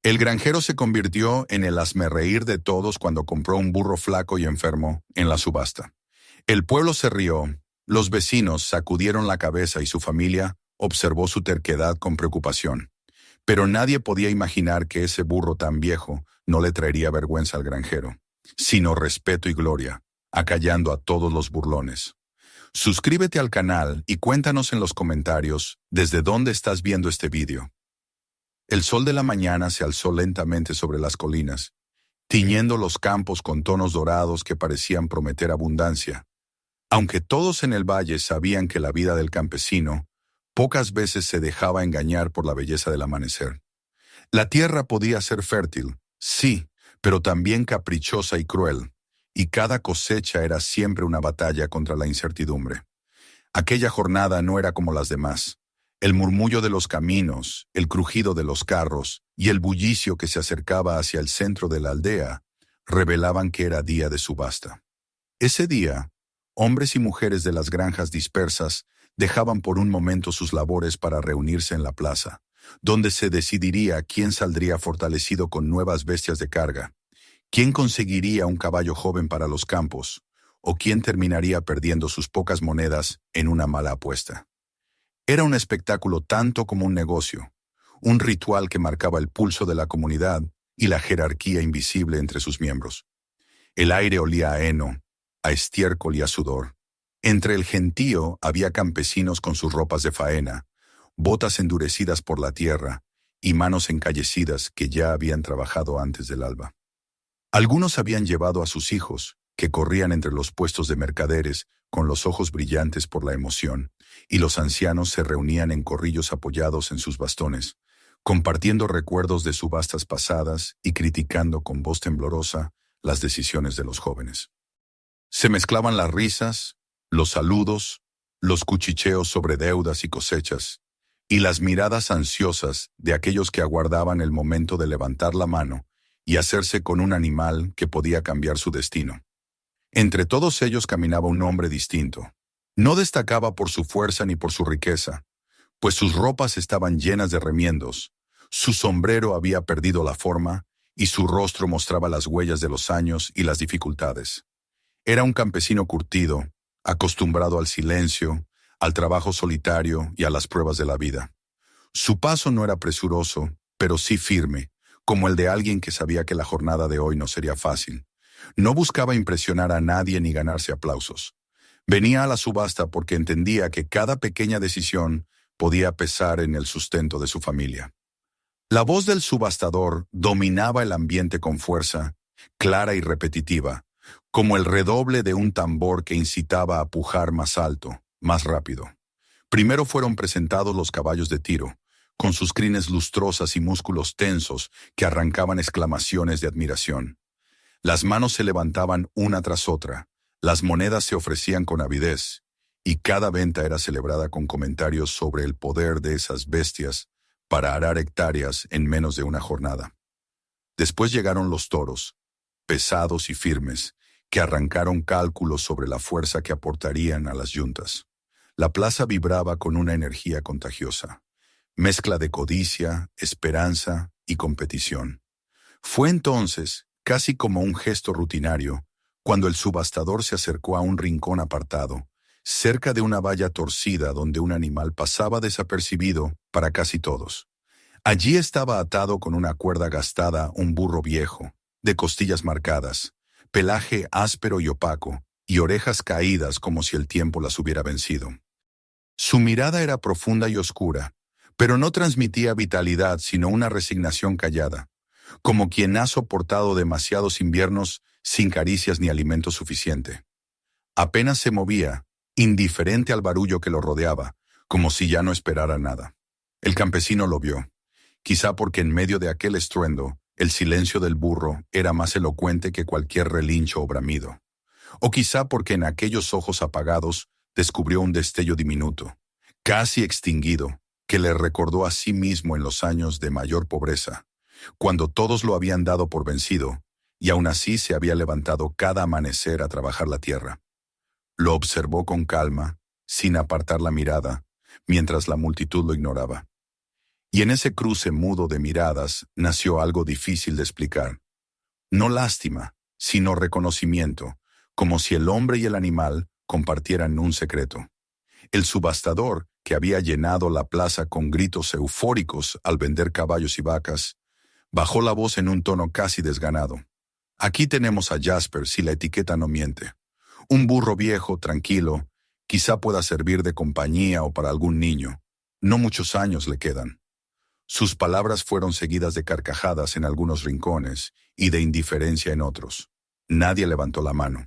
El granjero se convirtió en el hazmerreír de todos cuando compró un burro flaco y enfermo en la subasta. El pueblo se rió, los vecinos sacudieron la cabeza y su familia observó su terquedad con preocupación. Pero nadie podía imaginar que ese burro tan viejo no le traería vergüenza al granjero, sino respeto y gloria, acallando a todos los burlones. Suscríbete al canal y cuéntanos en los comentarios desde dónde estás viendo este vídeo. El sol de la mañana se alzó lentamente sobre las colinas, tiñendo los campos con tonos dorados que parecían prometer abundancia. Aunque todos en el valle sabían que la vida del campesino pocas veces se dejaba engañar por la belleza del amanecer. La tierra podía ser fértil, sí, pero también caprichosa y cruel, y cada cosecha era siempre una batalla contra la incertidumbre. Aquella jornada no era como las demás. El murmullo de los caminos, el crujido de los carros y el bullicio que se acercaba hacia el centro de la aldea revelaban que era día de subasta. Ese día, hombres y mujeres de las granjas dispersas dejaban por un momento sus labores para reunirse en la plaza, donde se decidiría quién saldría fortalecido con nuevas bestias de carga, quién conseguiría un caballo joven para los campos, o quién terminaría perdiendo sus pocas monedas en una mala apuesta. Era un espectáculo tanto como un negocio, un ritual que marcaba el pulso de la comunidad y la jerarquía invisible entre sus miembros. El aire olía a heno, a estiércol y a sudor. Entre el gentío había campesinos con sus ropas de faena, botas endurecidas por la tierra y manos encallecidas que ya habían trabajado antes del alba. Algunos habían llevado a sus hijos, que corrían entre los puestos de mercaderes con los ojos brillantes por la emoción, y los ancianos se reunían en corrillos apoyados en sus bastones, compartiendo recuerdos de subastas pasadas y criticando con voz temblorosa las decisiones de los jóvenes. Se mezclaban las risas, los saludos, los cuchicheos sobre deudas y cosechas, y las miradas ansiosas de aquellos que aguardaban el momento de levantar la mano y hacerse con un animal que podía cambiar su destino. Entre todos ellos caminaba un hombre distinto. No destacaba por su fuerza ni por su riqueza, pues sus ropas estaban llenas de remiendos, su sombrero había perdido la forma y su rostro mostraba las huellas de los años y las dificultades. Era un campesino curtido, acostumbrado al silencio, al trabajo solitario y a las pruebas de la vida. Su paso no era presuroso, pero sí firme, como el de alguien que sabía que la jornada de hoy no sería fácil. No buscaba impresionar a nadie ni ganarse aplausos. Venía a la subasta porque entendía que cada pequeña decisión podía pesar en el sustento de su familia. La voz del subastador dominaba el ambiente con fuerza, clara y repetitiva, como el redoble de un tambor que incitaba a pujar más alto, más rápido. Primero fueron presentados los caballos de tiro, con sus crines lustrosas y músculos tensos que arrancaban exclamaciones de admiración. Las manos se levantaban una tras otra, las monedas se ofrecían con avidez, y cada venta era celebrada con comentarios sobre el poder de esas bestias para arar hectáreas en menos de una jornada. Después llegaron los toros, pesados y firmes, que arrancaron cálculos sobre la fuerza que aportarían a las yuntas. La plaza vibraba con una energía contagiosa, mezcla de codicia, esperanza y competición. Fue entonces, casi como un gesto rutinario, cuando el subastador se acercó a un rincón apartado, cerca de una valla torcida donde un animal pasaba desapercibido para casi todos. Allí estaba atado con una cuerda gastada un burro viejo, de costillas marcadas, pelaje áspero y opaco, y orejas caídas como si el tiempo las hubiera vencido. Su mirada era profunda y oscura, pero no transmitía vitalidad sino una resignación callada, como quien ha soportado demasiados inviernos sin caricias ni alimento suficiente. Apenas se movía, indiferente al barullo que lo rodeaba, como si ya no esperara nada. El campesino lo vio, quizá porque en medio de aquel estruendo, el silencio del burro era más elocuente que cualquier relincho o bramido. O quizá porque en aquellos ojos apagados descubrió un destello diminuto, casi extinguido, que le recordó a sí mismo en los años de mayor pobreza, cuando todos lo habían dado por vencido, y aún así se había levantado cada amanecer a trabajar la tierra. Lo observó con calma, sin apartar la mirada, mientras la multitud lo ignoraba. Y en ese cruce mudo de miradas nació algo difícil de explicar. No lástima, sino reconocimiento, como si el hombre y el animal compartieran un secreto. El subastador, que había llenado la plaza con gritos eufóricos al vender caballos y vacas, bajó la voz en un tono casi desganado. Aquí tenemos a Jasper, si la etiqueta no miente. Un burro viejo, tranquilo, quizá pueda servir de compañía o para algún niño. No muchos años le quedan. Sus palabras fueron seguidas de carcajadas en algunos rincones y de indiferencia en otros. Nadie levantó la mano.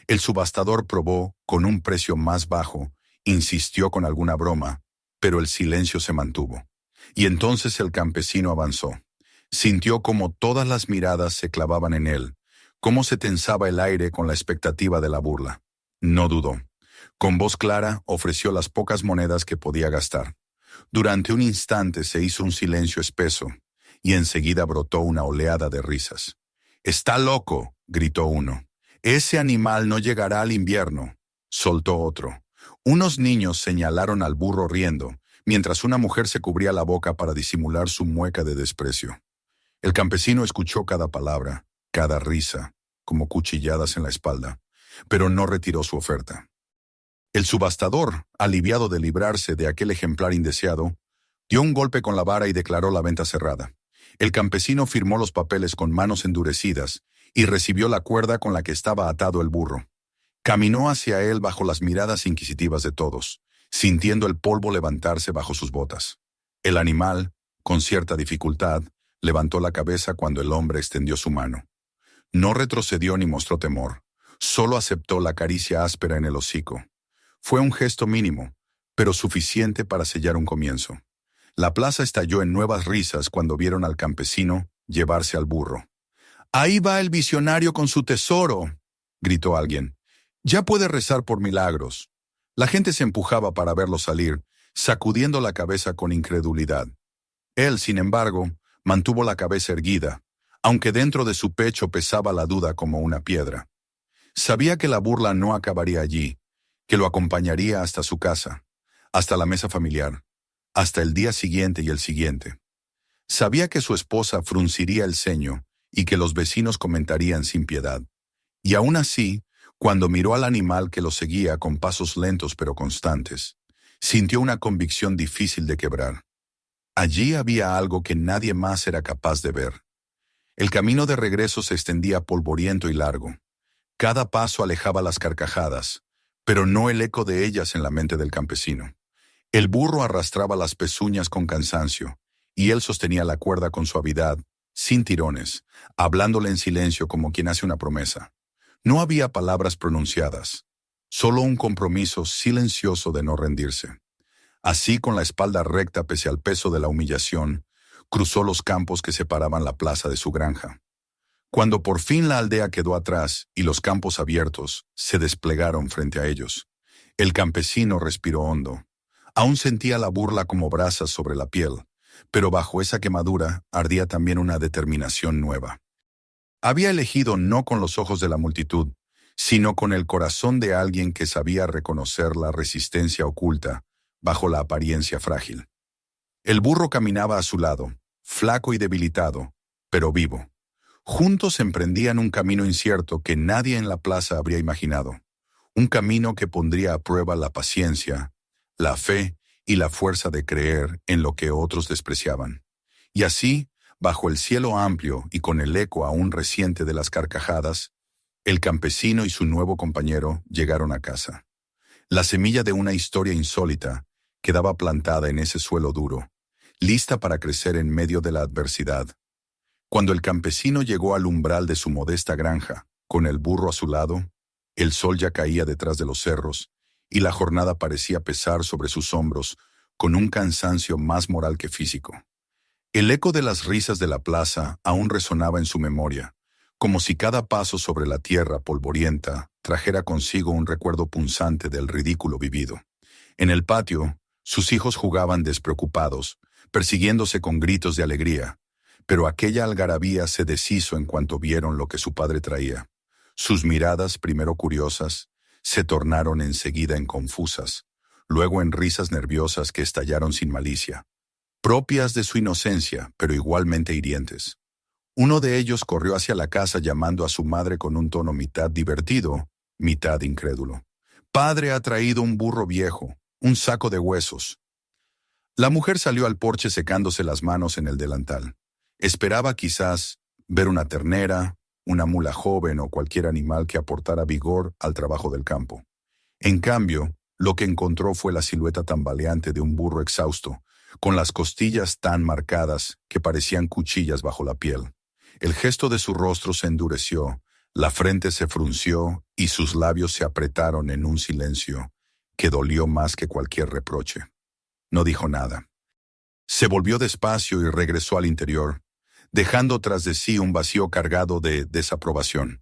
El subastador probó, con un precio más bajo, insistió con alguna broma, pero el silencio se mantuvo. Y entonces el campesino avanzó. Sintió como todas las miradas se clavaban en él, cómo se tensaba el aire con la expectativa de la burla. No dudó. Con voz clara ofreció las pocas monedas que podía gastar. Durante un instante se hizo un silencio espeso, y enseguida brotó una oleada de risas. «¡Está loco!», gritó uno. «Ese animal no llegará al invierno», soltó otro. Unos niños señalaron al burro riendo, mientras una mujer se cubría la boca para disimular su mueca de desprecio. El campesino escuchó cada palabra, cada risa, como cuchilladas en la espalda, pero no retiró su oferta. El subastador, aliviado de librarse de aquel ejemplar indeseado, dio un golpe con la vara y declaró la venta cerrada. El campesino firmó los papeles con manos endurecidas y recibió la cuerda con la que estaba atado el burro. Caminó hacia él bajo las miradas inquisitivas de todos, sintiendo el polvo levantarse bajo sus botas. El animal, con cierta dificultad, levantó la cabeza cuando el hombre extendió su mano. No retrocedió ni mostró temor, solo aceptó la caricia áspera en el hocico. Fue un gesto mínimo, pero suficiente para sellar un comienzo. La plaza estalló en nuevas risas cuando vieron al campesino llevarse al burro. «¡Ahí va el visionario con su tesoro!», gritó alguien. «Ya puede rezar por milagros». La gente se empujaba para verlo salir, sacudiendo la cabeza con incredulidad. Él, sin embargo, mantuvo la cabeza erguida, aunque dentro de su pecho pesaba la duda como una piedra. Sabía que la burla no acabaría allí, que lo acompañaría hasta su casa, hasta la mesa familiar, hasta el día siguiente y el siguiente. Sabía que su esposa frunciría el ceño y que los vecinos comentarían sin piedad. Y aún así, cuando miró al animal que lo seguía con pasos lentos pero constantes, sintió una convicción difícil de quebrar. Allí había algo que nadie más era capaz de ver. El camino de regreso se extendía polvoriento y largo. Cada paso alejaba las carcajadas, pero no el eco de ellas en la mente del campesino. El burro arrastraba las pezuñas con cansancio, y él sostenía la cuerda con suavidad, sin tirones, hablándole en silencio como quien hace una promesa. No había palabras pronunciadas, solo un compromiso silencioso de no rendirse. Así, con la espalda recta pese al peso de la humillación, cruzó los campos que separaban la plaza de su granja. Cuando por fin la aldea quedó atrás y los campos abiertos se desplegaron frente a ellos, el campesino respiró hondo. Aún sentía la burla como brasas sobre la piel, pero bajo esa quemadura ardía también una determinación nueva. Había elegido no con los ojos de la multitud, sino con el corazón de alguien que sabía reconocer la resistencia oculta bajo la apariencia frágil. El burro caminaba a su lado, flaco y debilitado, pero vivo. Juntos emprendían un camino incierto que nadie en la plaza habría imaginado, un camino que pondría a prueba la paciencia, la fe y la fuerza de creer en lo que otros despreciaban. Y así, bajo el cielo amplio y con el eco aún reciente de las carcajadas, el campesino y su nuevo compañero llegaron a casa. La semilla de una historia insólita quedaba plantada en ese suelo duro, lista para crecer en medio de la adversidad. Cuando el campesino llegó al umbral de su modesta granja, con el burro a su lado, el sol ya caía detrás de los cerros y la jornada parecía pesar sobre sus hombros con un cansancio más moral que físico. El eco de las risas de la plaza aún resonaba en su memoria, como si cada paso sobre la tierra polvorienta trajera consigo un recuerdo punzante del ridículo vivido. En el patio, sus hijos jugaban despreocupados, persiguiéndose con gritos de alegría, pero aquella algarabía se deshizo en cuanto vieron lo que su padre traía. Sus miradas, primero curiosas, se tornaron enseguida en confusas, luego en risas nerviosas que estallaron sin malicia. propias de su inocencia, pero igualmente hirientes. Uno de ellos corrió hacia la casa llamando a su madre con un tono mitad divertido, mitad incrédulo. «Padre ha traído un burro viejo, un saco de huesos». La mujer salió al porche secándose las manos en el delantal. Esperaba quizás ver una ternera, una mula joven o cualquier animal que aportara vigor al trabajo del campo. En cambio, lo que encontró fue la silueta tambaleante de un burro exhausto, con las costillas tan marcadas que parecían cuchillas bajo la piel. El gesto de su rostro se endureció, la frente se frunció y sus labios se apretaron en un silencio que dolió más que cualquier reproche. No dijo nada. Se volvió despacio y regresó al interior, dejando tras de sí un vacío cargado de desaprobación.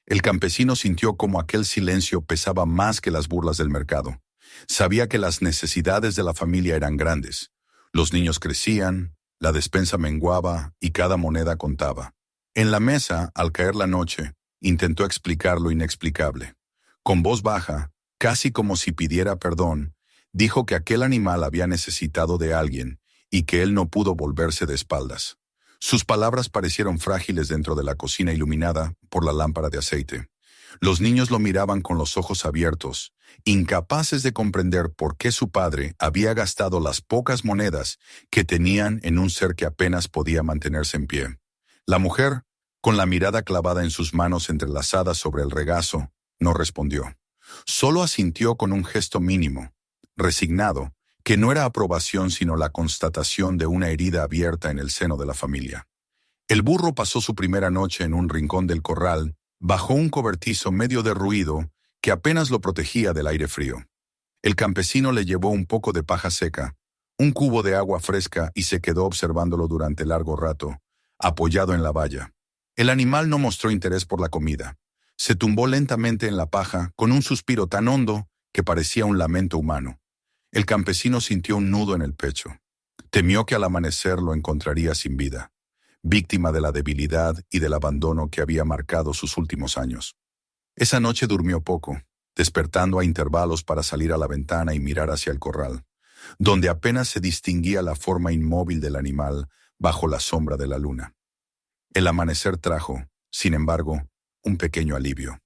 El campesino sintió como aquel silencio pesaba más que las burlas del mercado. Sabía que las necesidades de la familia eran grandes. Los niños crecían, la despensa menguaba y cada moneda contaba. En la mesa, al caer la noche, intentó explicar lo inexplicable. Con voz baja, casi como si pidiera perdón, dijo que aquel animal había necesitado de alguien y que él no pudo volverse de espaldas. Sus palabras parecieron frágiles dentro de la cocina iluminada por la lámpara de aceite. Los niños lo miraban con los ojos abiertos, incapaces de comprender por qué su padre había gastado las pocas monedas que tenían en un ser que apenas podía mantenerse en pie. La mujer, con la mirada clavada en sus manos entrelazadas sobre el regazo, no respondió. Solo asintió con un gesto mínimo, resignado, que no era aprobación sino la constatación de una herida abierta en el seno de la familia. El burro pasó su primera noche en un rincón del corral, bajo un cobertizo medio derruido que apenas lo protegía del aire frío. El campesino le llevó un poco de paja seca, un cubo de agua fresca y se quedó observándolo durante largo rato, apoyado en la valla. El animal no mostró interés por la comida. Se tumbó lentamente en la paja con un suspiro tan hondo que parecía un lamento humano. El campesino sintió un nudo en el pecho. Temió que al amanecer lo encontraría sin vida, víctima de la debilidad y del abandono que había marcado sus últimos años. Esa noche durmió poco, despertando a intervalos para salir a la ventana y mirar hacia el corral, donde apenas se distinguía la forma inmóvil del animal bajo la sombra de la luna. El amanecer trajo, sin embargo, un pequeño alivio.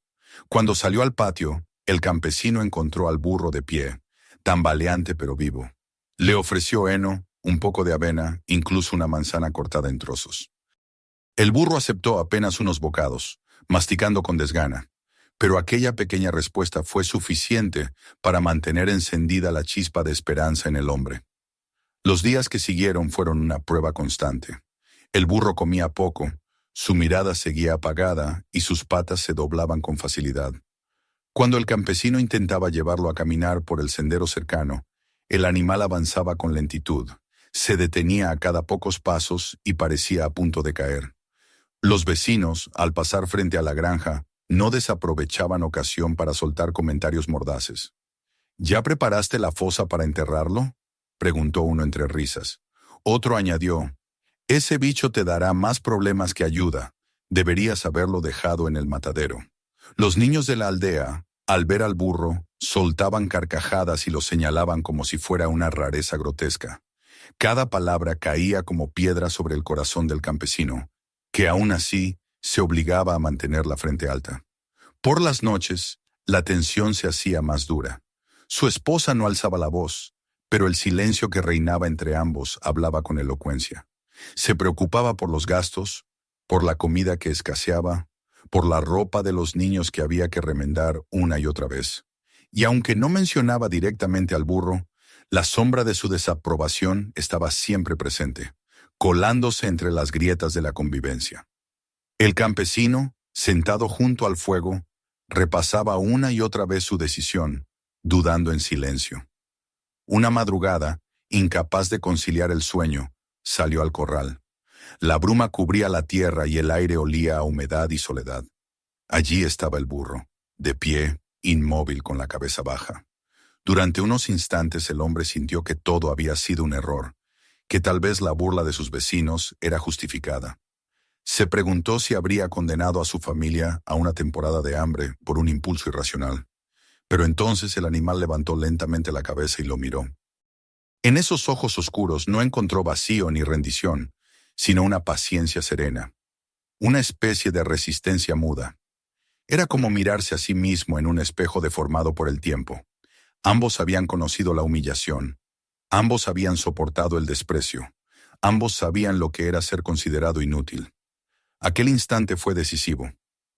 Cuando salió al patio, el campesino encontró al burro de pie, tambaleante pero vivo. Le ofreció heno, un poco de avena, incluso una manzana cortada en trozos. El burro aceptó apenas unos bocados, masticando con desgana, pero aquella pequeña respuesta fue suficiente para mantener encendida la chispa de esperanza en el hombre. Los días que siguieron fueron una prueba constante. El burro comía poco, su mirada seguía apagada y sus patas se doblaban con facilidad. Cuando el campesino intentaba llevarlo a caminar por el sendero cercano, el animal avanzaba con lentitud, se detenía a cada pocos pasos y parecía a punto de caer. Los vecinos, al pasar frente a la granja, no desaprovechaban ocasión para soltar comentarios mordaces. ¿Ya preparaste la fosa para enterrarlo?, preguntó uno entre risas. Otro añadió, ese bicho te dará más problemas que ayuda, deberías haberlo dejado en el matadero. Los niños de la aldea, al ver al burro, soltaban carcajadas y lo señalaban como si fuera una rareza grotesca. Cada palabra caía como piedra sobre el corazón del campesino, que aún así se obligaba a mantener la frente alta. Por las noches, la tensión se hacía más dura. Su esposa no alzaba la voz, pero el silencio que reinaba entre ambos hablaba con elocuencia. Se preocupaba por los gastos, por la comida que escaseaba, por la ropa de los niños que había que remendar una y otra vez. Y aunque no mencionaba directamente al burro, la sombra de su desaprobación estaba siempre presente, colándose entre las grietas de la convivencia. El campesino, sentado junto al fuego, repasaba una y otra vez su decisión, dudando en silencio. Una madrugada, incapaz de conciliar el sueño, salió al corral. La bruma cubría la tierra y el aire olía a humedad y soledad. Allí estaba el burro, de pie, inmóvil con la cabeza baja. Durante unos instantes el hombre sintió que todo había sido un error, que tal vez la burla de sus vecinos era justificada. Se preguntó si habría condenado a su familia a una temporada de hambre por un impulso irracional. Pero entonces el animal levantó lentamente la cabeza y lo miró. En esos ojos oscuros no encontró vacío ni rendición, sino una paciencia serena, una especie de resistencia muda. Era como mirarse a sí mismo en un espejo deformado por el tiempo. Ambos habían conocido la humillación, ambos habían soportado el desprecio, ambos sabían lo que era ser considerado inútil. Aquel instante fue decisivo.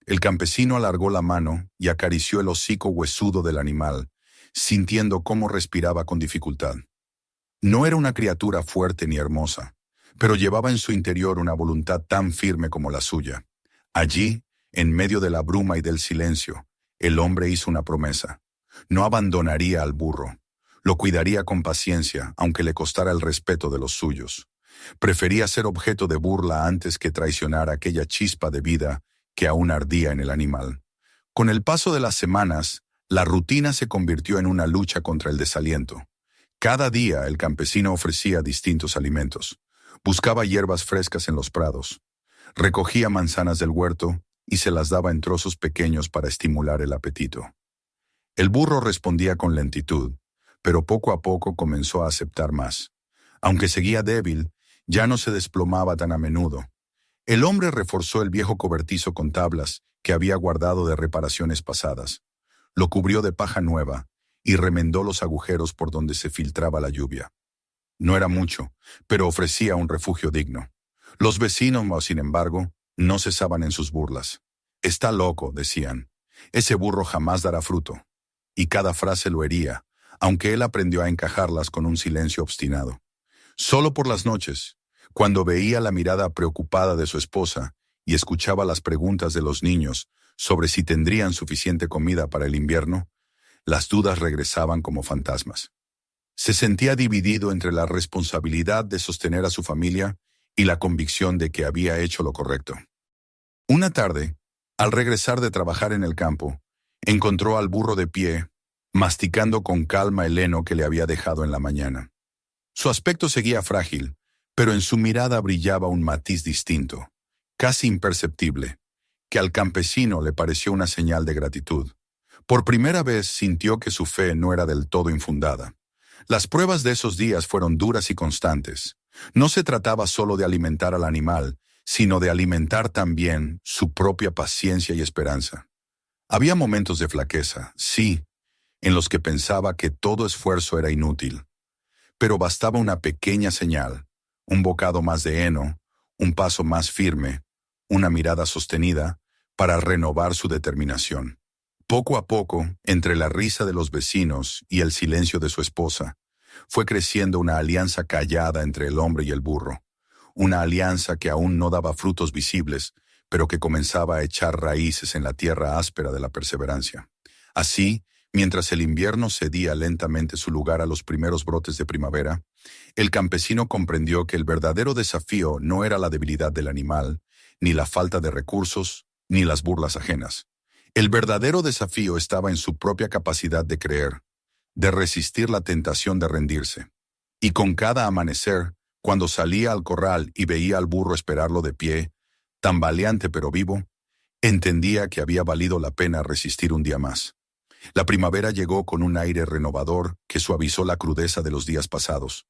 El campesino alargó la mano y acarició el hocico huesudo del animal, sintiendo cómo respiraba con dificultad. No era una criatura fuerte ni hermosa, pero llevaba en su interior una voluntad tan firme como la suya. Allí, en medio de la bruma y del silencio, el hombre hizo una promesa. No abandonaría al burro. Lo cuidaría con paciencia, aunque le costara el respeto de los suyos. Prefería ser objeto de burla antes que traicionar aquella chispa de vida que aún ardía en el animal. Con el paso de las semanas, la rutina se convirtió en una lucha contra el desaliento. Cada día el campesino ofrecía distintos alimentos. Buscaba hierbas frescas en los prados. Recogía manzanas del huerto y se las daba en trozos pequeños para estimular el apetito. El burro respondía con lentitud, pero poco a poco comenzó a aceptar más. Aunque seguía débil, ya no se desplomaba tan a menudo. El hombre reforzó el viejo cobertizo con tablas que había guardado de reparaciones pasadas. Lo cubrió de paja nueva y remendó los agujeros por donde se filtraba la lluvia. No era mucho, pero ofrecía un refugio digno. Los vecinos, sin embargo, no cesaban en sus burlas. «Está loco», decían. «Ese burro jamás dará fruto». Y cada frase lo hería, aunque él aprendió a encajarlas con un silencio obstinado. Solo por las noches, cuando veía la mirada preocupada de su esposa y escuchaba las preguntas de los niños sobre si tendrían suficiente comida para el invierno, las dudas regresaban como fantasmas. Se sentía dividido entre la responsabilidad de sostener a su familia y la convicción de que había hecho lo correcto. Una tarde, al regresar de trabajar en el campo, encontró al burro de pie, masticando con calma el heno que le había dejado en la mañana. Su aspecto seguía frágil, pero en su mirada brillaba un matiz distinto, casi imperceptible, que al campesino le pareció una señal de gratitud. Por primera vez sintió que su fe no era del todo infundada. Las pruebas de esos días fueron duras y constantes. No se trataba solo de alimentar al animal, sino de alimentar también su propia paciencia y esperanza. Había momentos de flaqueza, sí, en los que pensaba que todo esfuerzo era inútil. Pero bastaba una pequeña señal, un bocado más de heno, un paso más firme, una mirada sostenida, para renovar su determinación. Poco a poco, entre la risa de los vecinos y el silencio de su esposa, fue creciendo una alianza callada entre el hombre y el burro, una alianza que aún no daba frutos visibles, pero que comenzaba a echar raíces en la tierra áspera de la perseverancia. Así, mientras el invierno cedía lentamente su lugar a los primeros brotes de primavera, el campesino comprendió que el verdadero desafío no era la debilidad del animal, ni la falta de recursos, ni las burlas ajenas. El verdadero desafío estaba en su propia capacidad de creer, de resistir la tentación de rendirse. Y con cada amanecer, cuando salía al corral y veía al burro esperarlo de pie, tambaleante pero vivo, entendía que había valido la pena resistir un día más. La primavera llegó con un aire renovador que suavizó la crudeza de los días pasados.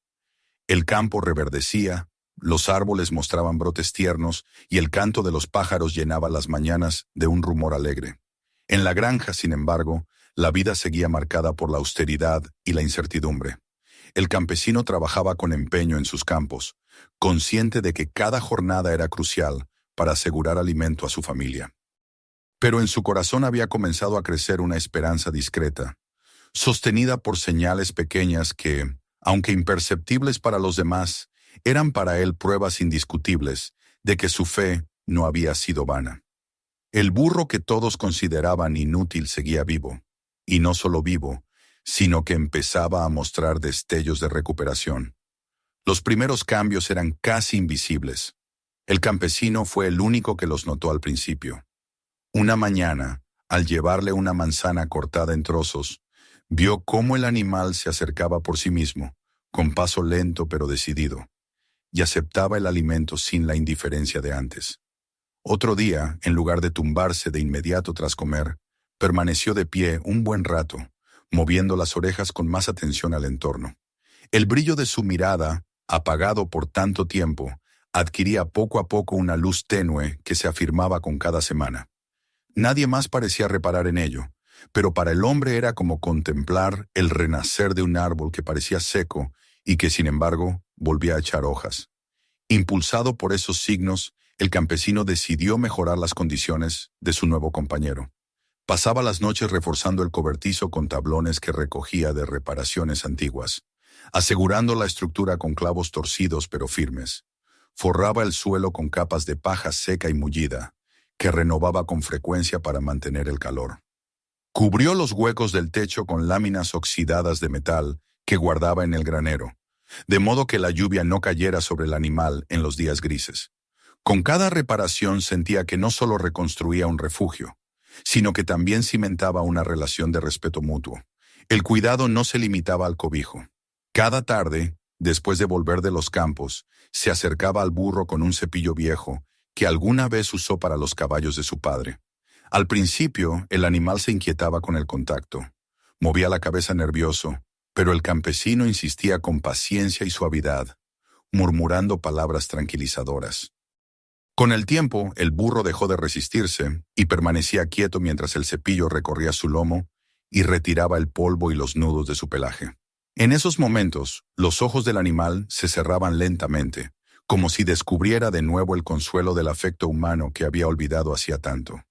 El campo reverdecía, los árboles mostraban brotes tiernos y el canto de los pájaros llenaba las mañanas de un rumor alegre. En la granja, sin embargo, la vida seguía marcada por la austeridad y la incertidumbre. El campesino trabajaba con empeño en sus campos, consciente de que cada jornada era crucial para asegurar alimento a su familia. Pero en su corazón había comenzado a crecer una esperanza discreta, sostenida por señales pequeñas que, aunque imperceptibles para los demás, eran para él pruebas indiscutibles de que su fe no había sido vana. El burro que todos consideraban inútil seguía vivo, y no solo vivo, sino que empezaba a mostrar destellos de recuperación. Los primeros cambios eran casi invisibles. El campesino fue el único que los notó al principio. Una mañana, al llevarle una manzana cortada en trozos, vio cómo el animal se acercaba por sí mismo, con paso lento pero decidido, y aceptaba el alimento sin la indiferencia de antes. Otro día, en lugar de tumbarse de inmediato tras comer, permaneció de pie un buen rato, moviendo las orejas con más atención al entorno. El brillo de su mirada, apagado por tanto tiempo, adquiría poco a poco una luz tenue que se afirmaba con cada semana. Nadie más parecía reparar en ello, pero para el hombre era como contemplar el renacer de un árbol que parecía seco y que, sin embargo, volvía a echar hojas. Impulsado por esos signos, el campesino decidió mejorar las condiciones de su nuevo compañero. Pasaba las noches reforzando el cobertizo con tablones que recogía de reparaciones antiguas, asegurando la estructura con clavos torcidos pero firmes. Forraba el suelo con capas de paja seca y mullida, que renovaba con frecuencia para mantener el calor. Cubrió los huecos del techo con láminas oxidadas de metal que guardaba en el granero, de modo que la lluvia no cayera sobre el animal en los días grises. Con cada reparación sentía que no solo reconstruía un refugio, sino que también cimentaba una relación de respeto mutuo. El cuidado no se limitaba al cobijo. Cada tarde, después de volver de los campos, se acercaba al burro con un cepillo viejo que alguna vez usó para los caballos de su padre. Al principio, el animal se inquietaba con el contacto. Movía la cabeza nervioso, pero el campesino insistía con paciencia y suavidad, murmurando palabras tranquilizadoras. Con el tiempo, el burro dejó de resistirse y permanecía quieto mientras el cepillo recorría su lomo y retiraba el polvo y los nudos de su pelaje. En esos momentos, los ojos del animal se cerraban lentamente, como si descubriera de nuevo el consuelo del afecto humano que había olvidado hacía tanto.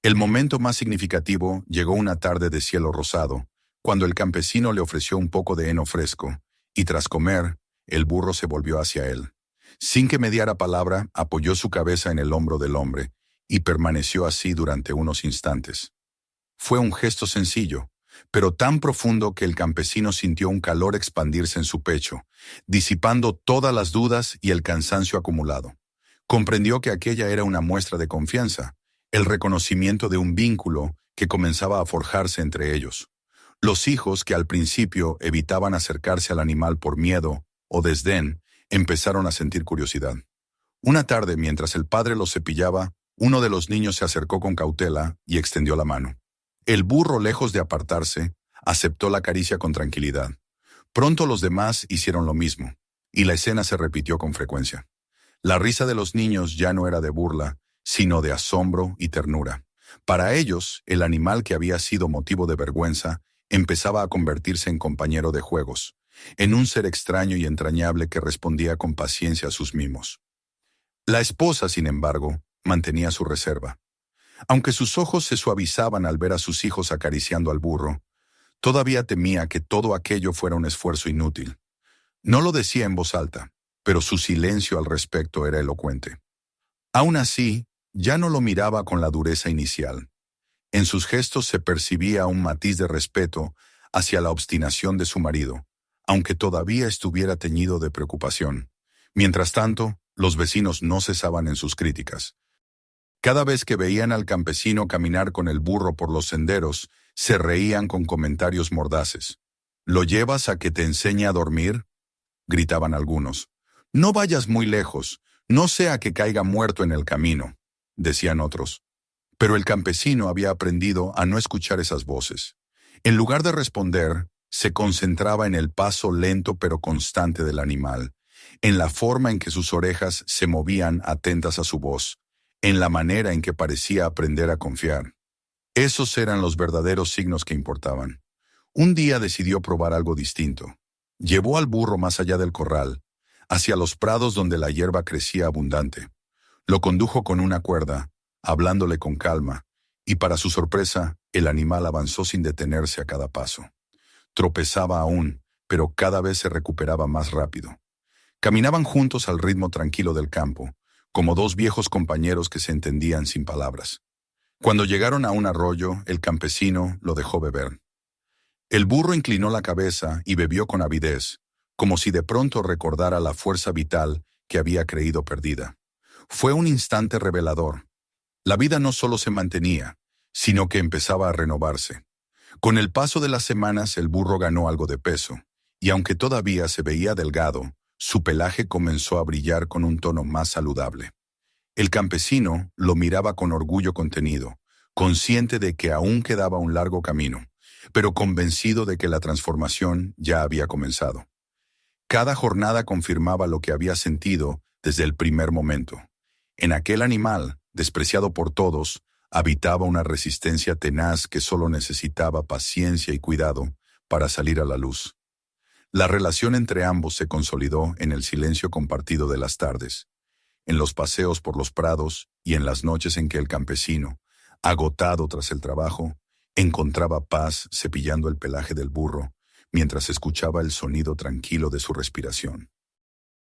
El momento más significativo llegó una tarde de cielo rosado, cuando el campesino le ofreció un poco de heno fresco, y tras comer, el burro se volvió hacia él. Sin que mediara palabra, apoyó su cabeza en el hombro del hombre y permaneció así durante unos instantes. Fue un gesto sencillo, pero tan profundo que el campesino sintió un calor expandirse en su pecho, disipando todas las dudas y el cansancio acumulado. Comprendió que aquella era una muestra de confianza, el reconocimiento de un vínculo que comenzaba a forjarse entre ellos. Los hijos, que al principio evitaban acercarse al animal por miedo o desdén, empezaron a sentir curiosidad. Una tarde, mientras el padre los cepillaba, uno de los niños se acercó con cautela y extendió la mano. El burro, lejos de apartarse, aceptó la caricia con tranquilidad. Pronto los demás hicieron lo mismo, y la escena se repitió con frecuencia. La risa de los niños ya no era de burla, sino de asombro y ternura. Para ellos, el animal que había sido motivo de vergüenza empezaba a convertirse en compañero de juegos, en un ser extraño y entrañable que respondía con paciencia a sus mimos. La esposa, sin embargo, mantenía su reserva. Aunque sus ojos se suavizaban al ver a sus hijos acariciando al burro, todavía temía que todo aquello fuera un esfuerzo inútil. No lo decía en voz alta, pero su silencio al respecto era elocuente. Aún así, ya no lo miraba con la dureza inicial. En sus gestos se percibía un matiz de respeto hacia la obstinación de su marido, aunque todavía estuviera teñido de preocupación. Mientras tanto, los vecinos no cesaban en sus críticas. Cada vez que veían al campesino caminar con el burro por los senderos, se reían con comentarios mordaces. ¿Lo llevas a que te enseñe a dormir?, gritaban algunos. No vayas muy lejos, no sea que caiga muerto en el camino, decían otros. Pero el campesino había aprendido a no escuchar esas voces. En lugar de responder, se concentraba en el paso lento pero constante del animal, en la forma en que sus orejas se movían atentas a su voz, en la manera en que parecía aprender a confiar. Esos eran los verdaderos signos que importaban. Un día decidió probar algo distinto. Llevó al burro más allá del corral, hacia los prados donde la hierba crecía abundante. Lo condujo con una cuerda, hablándole con calma, y para su sorpresa, el animal avanzó sin detenerse a cada paso. Tropezaba aún, pero cada vez se recuperaba más rápido. Caminaban juntos al ritmo tranquilo del campo, como dos viejos compañeros que se entendían sin palabras. Cuando llegaron a un arroyo, el campesino lo dejó beber. El burro inclinó la cabeza y bebió con avidez, como si de pronto recordara la fuerza vital que había creído perdida. Fue un instante revelador. La vida no solo se mantenía, sino que empezaba a renovarse. Con el paso de las semanas, el burro ganó algo de peso, y aunque todavía se veía delgado, su pelaje comenzó a brillar con un tono más saludable. El campesino lo miraba con orgullo contenido, consciente de que aún quedaba un largo camino, pero convencido de que la transformación ya había comenzado. Cada jornada confirmaba lo que había sentido desde el primer momento. En aquel animal, despreciado por todos, habitaba una resistencia tenaz que solo necesitaba paciencia y cuidado para salir a la luz. La relación entre ambos se consolidó en el silencio compartido de las tardes, en los paseos por los prados y en las noches en que el campesino, agotado tras el trabajo, encontraba paz cepillando el pelaje del burro mientras escuchaba el sonido tranquilo de su respiración.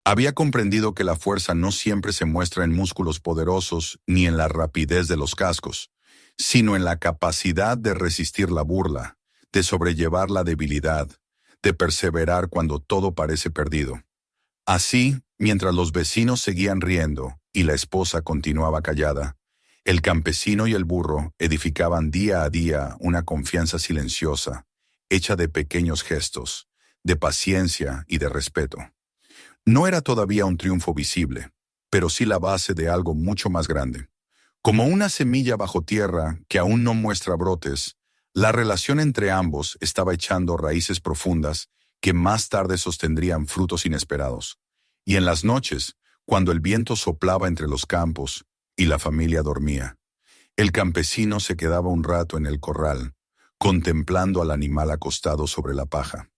Había comprendido que la fuerza no siempre se muestra en músculos poderosos ni en la rapidez de los cascos, sino en la capacidad de resistir la burla, de sobrellevar la debilidad, de perseverar cuando todo parece perdido. Así, mientras los vecinos seguían riendo y la esposa continuaba callada, el campesino y el burro edificaban día a día una confianza silenciosa, hecha de pequeños gestos, de paciencia y de respeto. No era todavía un triunfo visible, pero sí la base de algo mucho más grande. Como una semilla bajo tierra que aún no muestra brotes, la relación entre ambos estaba echando raíces profundas que más tarde sostendrían frutos inesperados. Y en las noches, cuando el viento soplaba entre los campos y la familia dormía, el campesino se quedaba un rato en el corral, contemplando al animal acostado sobre la paja.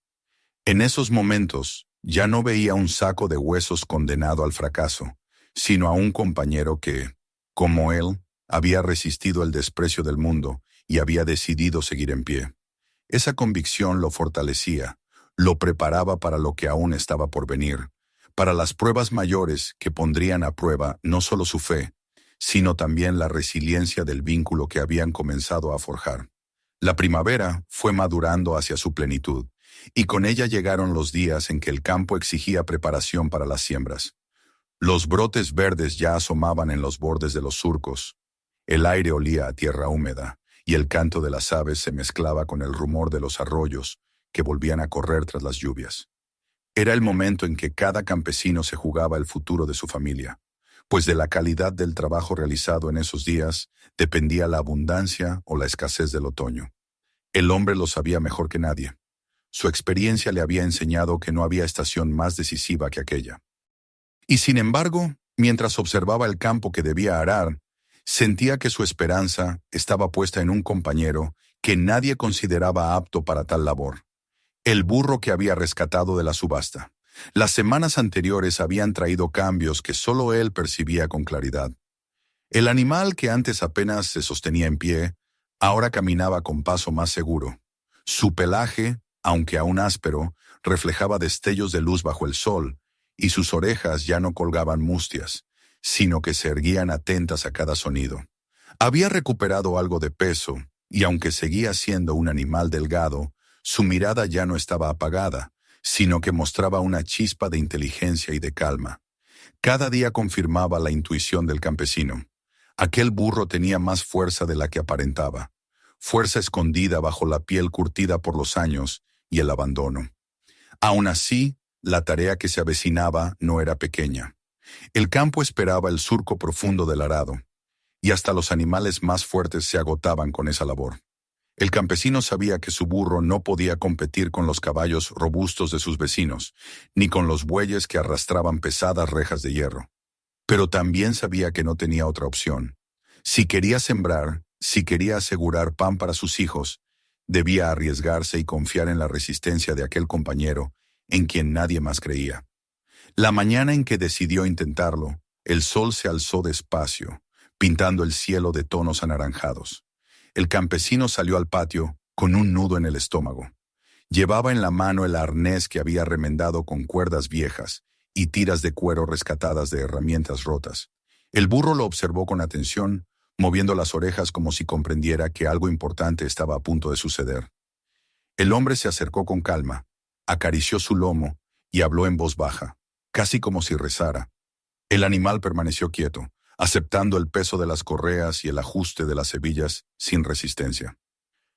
En esos momentos, ya no veía un saco de huesos condenado al fracaso, sino a un compañero que, como él, había resistido el desprecio del mundo y había decidido seguir en pie. Esa convicción lo fortalecía, lo preparaba para lo que aún estaba por venir, para las pruebas mayores que pondrían a prueba no solo su fe, sino también la resiliencia del vínculo que habían comenzado a forjar. La primavera fue madurando hacia su plenitud, y con ella llegaron los días en que el campo exigía preparación para las siembras. Los brotes verdes ya asomaban en los bordes de los surcos. El aire olía a tierra húmeda, y el canto de las aves se mezclaba con el rumor de los arroyos que volvían a correr tras las lluvias. Era el momento en que cada campesino se jugaba el futuro de su familia, pues de la calidad del trabajo realizado en esos días dependía la abundancia o la escasez del otoño. El hombre lo sabía mejor que nadie. Su experiencia le había enseñado que no había estación más decisiva que aquella. Y sin embargo, mientras observaba el campo que debía arar, sentía que su esperanza estaba puesta en un compañero que nadie consideraba apto para tal labor: el burro que había rescatado de la subasta. Las semanas anteriores habían traído cambios que solo él percibía con claridad. El animal que antes apenas se sostenía en pie, ahora caminaba con paso más seguro. Su pelaje, aunque aún áspero, reflejaba destellos de luz bajo el sol, y sus orejas ya no colgaban mustias, sino que se erguían atentas a cada sonido. Había recuperado algo de peso, y aunque seguía siendo un animal delgado, su mirada ya no estaba apagada, sino que mostraba una chispa de inteligencia y de calma. Cada día confirmaba la intuición del campesino. Aquel burro tenía más fuerza de la que aparentaba, fuerza escondida bajo la piel curtida por los años y el abandono. Aún así, la tarea que se avecinaba no era pequeña. El campo esperaba el surco profundo del arado, y hasta los animales más fuertes se agotaban con esa labor. El campesino sabía que su burro no podía competir con los caballos robustos de sus vecinos, ni con los bueyes que arrastraban pesadas rejas de hierro. Pero también sabía que no tenía otra opción. Si quería sembrar, si quería asegurar pan para sus hijos, debía arriesgarse y confiar en la resistencia de aquel compañero en quien nadie más creía. La mañana en que decidió intentarlo, el sol se alzó despacio, pintando el cielo de tonos anaranjados. El campesino salió al patio con un nudo en el estómago. Llevaba en la mano el arnés que había remendado con cuerdas viejas y tiras de cuero rescatadas de herramientas rotas. El burro lo observó con atención, moviendo las orejas como si comprendiera que algo importante estaba a punto de suceder. El hombre se acercó con calma, acarició su lomo y habló en voz baja, casi como si rezara. El animal permaneció quieto, aceptando el peso de las correas y el ajuste de las hebillas sin resistencia.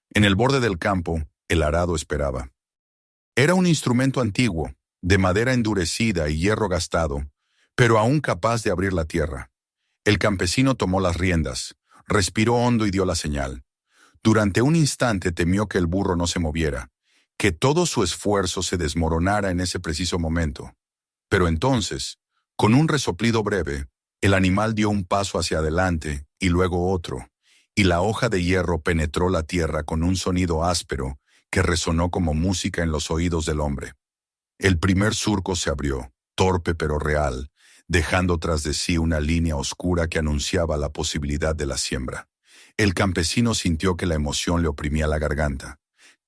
En el borde del campo, el arado esperaba. Era un instrumento antiguo, de madera endurecida y hierro gastado, pero aún capaz de abrir la tierra. El campesino tomó las riendas, respiró hondo y dio la señal. Durante un instante temió que el burro no se moviera, que todo su esfuerzo se desmoronara en ese preciso momento. Pero entonces, con un resoplido breve, el animal dio un paso hacia adelante y luego otro, y la hoja de hierro penetró la tierra con un sonido áspero que resonó como música en los oídos del hombre. El primer surco se abrió, torpe pero real, dejando tras de sí una línea oscura que anunciaba la posibilidad de la siembra. El campesino sintió que la emoción le oprimía la garganta.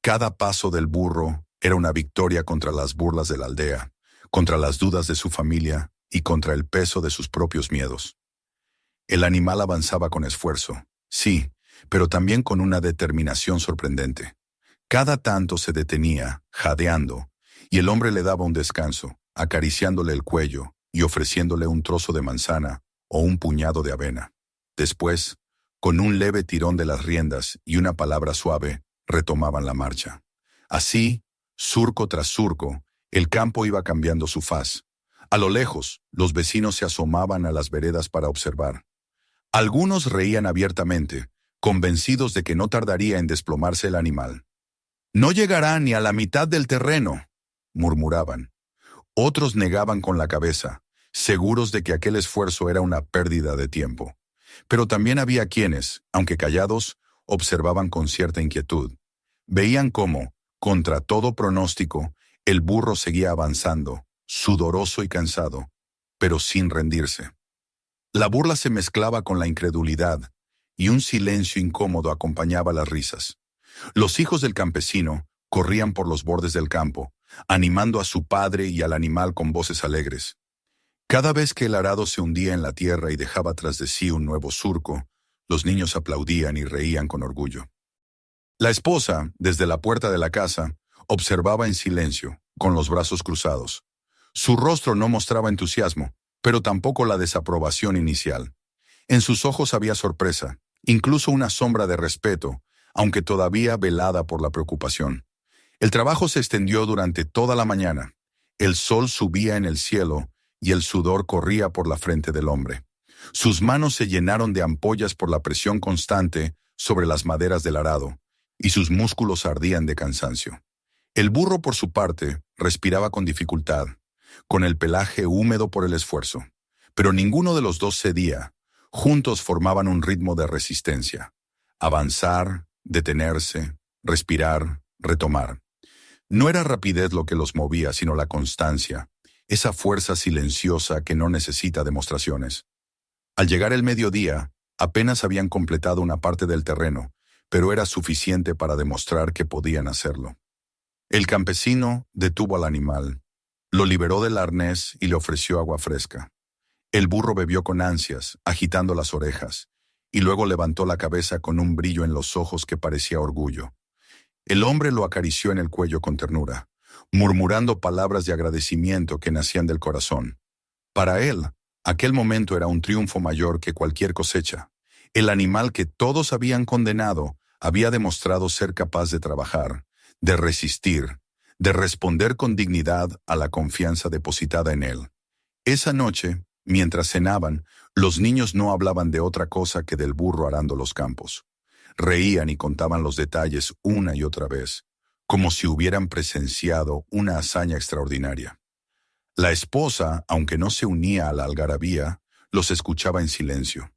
Cada paso del burro era una victoria contra las burlas de la aldea, contra las dudas de su familia y contra el peso de sus propios miedos. El animal avanzaba con esfuerzo, sí, pero también con una determinación sorprendente. Cada tanto se detenía, jadeando, y el hombre le daba un descanso, acariciándole el cuello y ofreciéndole un trozo de manzana o un puñado de avena. Después, con un leve tirón de las riendas y una palabra suave, retomaban la marcha. Así, surco tras surco, el campo iba cambiando su faz. A lo lejos, los vecinos se asomaban a las veredas para observar. Algunos reían abiertamente, convencidos de que no tardaría en desplomarse el animal. «No llegará ni a la mitad del terreno», murmuraban. Otros negaban con la cabeza, seguros de que aquel esfuerzo era una pérdida de tiempo. Pero también había quienes, aunque callados, observaban con cierta inquietud. Veían cómo, contra todo pronóstico, el burro seguía avanzando, sudoroso y cansado, pero sin rendirse. La burla se mezclaba con la incredulidad, y un silencio incómodo acompañaba las risas. Los hijos del campesino corrían por los bordes del campo, animando a su padre y al animal con voces alegres. Cada vez que el arado se hundía en la tierra y dejaba tras de sí un nuevo surco, los niños aplaudían y reían con orgullo. La esposa, desde la puerta de la casa, observaba en silencio, con los brazos cruzados. Su rostro no mostraba entusiasmo, pero tampoco la desaprobación inicial. En sus ojos había sorpresa, incluso una sombra de respeto, aunque todavía velada por la preocupación. El trabajo se extendió durante toda la mañana. El sol subía en el cielo y el sudor corría por la frente del hombre. Sus manos se llenaron de ampollas por la presión constante sobre las maderas del arado, y sus músculos ardían de cansancio. El burro, por su parte, respiraba con dificultad, con el pelaje húmedo por el esfuerzo. Pero ninguno de los dos cedía. Juntos formaban un ritmo de resistencia. Avanzar, detenerse, respirar, retomar. No era rapidez lo que los movía, sino la constancia, esa fuerza silenciosa que no necesita demostraciones. Al llegar el mediodía, apenas habían completado una parte del terreno, pero era suficiente para demostrar que podían hacerlo. El campesino detuvo al animal, lo liberó del arnés y le ofreció agua fresca. El burro bebió con ansias, agitando las orejas, y luego levantó la cabeza con un brillo en los ojos que parecía orgullo. El hombre lo acarició en el cuello con ternura, murmurando palabras de agradecimiento que nacían del corazón. Para él, aquel momento era un triunfo mayor que cualquier cosecha. El animal que todos habían condenado había demostrado ser capaz de trabajar, de resistir, de responder con dignidad a la confianza depositada en él. Esa noche, mientras cenaban, los niños no hablaban de otra cosa que del burro arando los campos. Reían y contaban los detalles una y otra vez, como si hubieran presenciado una hazaña extraordinaria. La esposa, aunque no se unía a la algarabía, los escuchaba en silencio.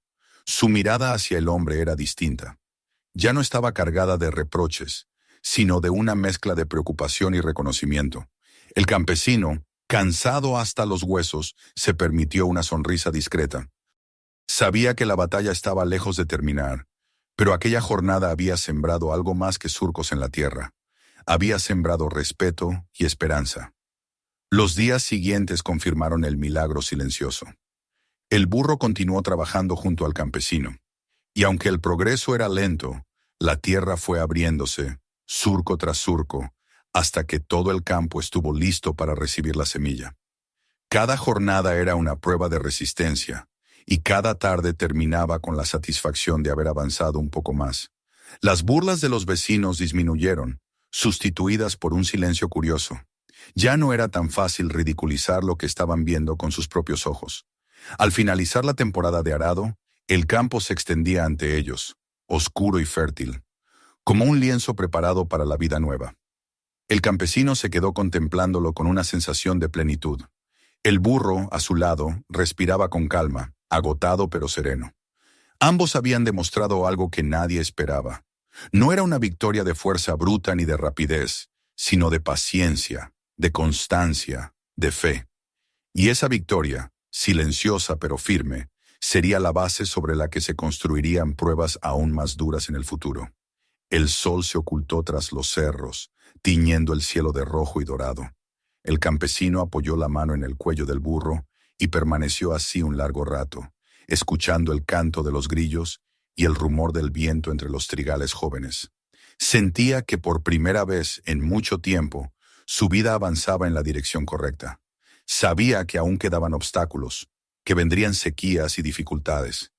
Su mirada hacia el hombre era distinta. Ya no estaba cargada de reproches, sino de una mezcla de preocupación y reconocimiento. El campesino, cansado hasta los huesos, se permitió una sonrisa discreta. Sabía que la batalla estaba lejos de terminar, pero aquella jornada había sembrado algo más que surcos en la tierra. Había sembrado respeto y esperanza. Los días siguientes confirmaron el milagro silencioso. El burro continuó trabajando junto al campesino, y aunque el progreso era lento, la tierra fue abriéndose, surco tras surco, hasta que todo el campo estuvo listo para recibir la semilla. Cada jornada era una prueba de resistencia, y cada tarde terminaba con la satisfacción de haber avanzado un poco más. Las burlas de los vecinos disminuyeron, sustituidas por un silencio curioso. Ya no era tan fácil ridiculizar lo que estaban viendo con sus propios ojos. Al finalizar la temporada de arado, el campo se extendía ante ellos, oscuro y fértil, como un lienzo preparado para la vida nueva. El campesino se quedó contemplándolo con una sensación de plenitud. El burro, a su lado, respiraba con calma, agotado pero sereno. Ambos habían demostrado algo que nadie esperaba. No era una victoria de fuerza bruta ni de rapidez, sino de paciencia, de constancia, de fe. Y esa victoria, silenciosa pero firme, sería la base sobre la que se construirían pruebas aún más duras en el futuro. El sol se ocultó tras los cerros, tiñendo el cielo de rojo y dorado. El campesino apoyó la mano en el cuello del burro y permaneció así un largo rato, escuchando el canto de los grillos y el rumor del viento entre los trigales jóvenes. Sentía que por primera vez en mucho tiempo su vida avanzaba en la dirección correcta. Sabía que aún quedaban obstáculos, que vendrían sequías y dificultades,